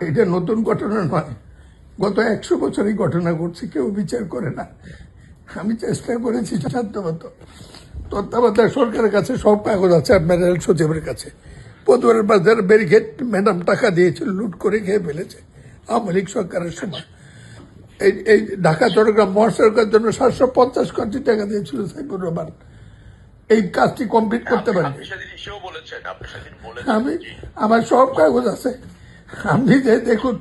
এটা নতুন ঘটনা নয়, গত 100 বছরই ঘটনা ঘটছে, কেউ বিচার করে না। আমি চেষ্টা করেছি সাধ্যমতো। তত্ত্বাবধায়ক সরকারের কাছে সব কাগজ আছে, আপনার রেল সচিবের কাছে। পদুয়ারের বাজার ব্যারিকেড ম্যাডাম টাকা দিয়েছিল, লুট করে খেয়ে ফেলেছে আওয়ামী লীগ সরকারের সময়। এই ঢাকা চট্টগ্রাম মহাসড়কের জন্য 750 কোটি টাকা দিয়েছিল সাইফুর রহমান। এই কাজটি কমপ্লিট করতে পারি। আমি আমার সব কাগজ আছে, আপনি যে দেখুন।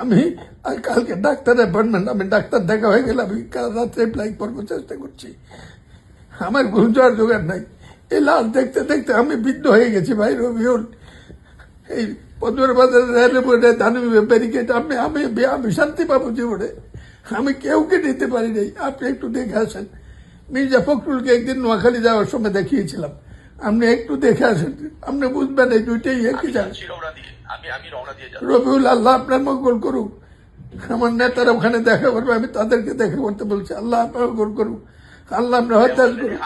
আমি কালকে ডাক্তার অ্যাপয়েন্টমেন্ট, আমি ডাক্তার দেখা হয়ে গেলে আমি কাল রাত্রে অ্যাপ্লাই করবো, চেষ্টা করছি। আমার ঘুম যাওয়ার জোগাড় নাই। এই লাশ দেখতে দেখতে আমি বৃদ্ধ হয়ে গেছি ভাই রবিউল। এই পদ্মের বাজারের রেলে ধানবি ব্যারিকেড আমি আমি আমি শান্তি পাবো জীবনে। আমি কেউকে নিতে পারি নাই। আপনি একটু দেখে আসেন। মির্জা ফখরুলকে একদিন নোয়াখালী যাওয়ার সময় দেখিয়েছিলাম, আপনি একটু দেখে আসেন, আপনি বুঝবেন এই দুইটাই একই জায়গা। রবিউল, আল্লাহ আপনার মঙ্গল করুক। আমার নেতারা ওখানে দেখা করবে, আমি তাদেরকে দেখা করতে বলছি। আল্লাহ আপনার মঙ্গল করুক, আল্লাহ আপনার হত্যা করুক।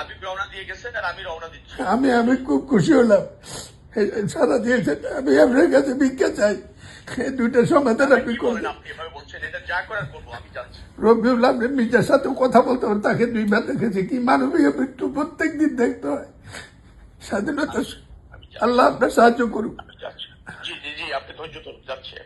আমি আমি খুব খুশি হলাম, সারা দিয়েছেন। আমি আপনার কাছে ভিক্ষা চাই, এই দুইটা সমাধান আপনি করবেন। রবিউল, আপনি মির্জার সাথে কথা বলতে পারেন, তাকে 2 বার দেখেছি। কি মানবীয় মৃত্যু প্রত্যেক দিন দেখতে হয়। স্বাধীনতা, আল্লাহ আপনার সাহায্য করুক। জি জি জি, আপনি ধৈর্য ধরুন, যাচ্ছে।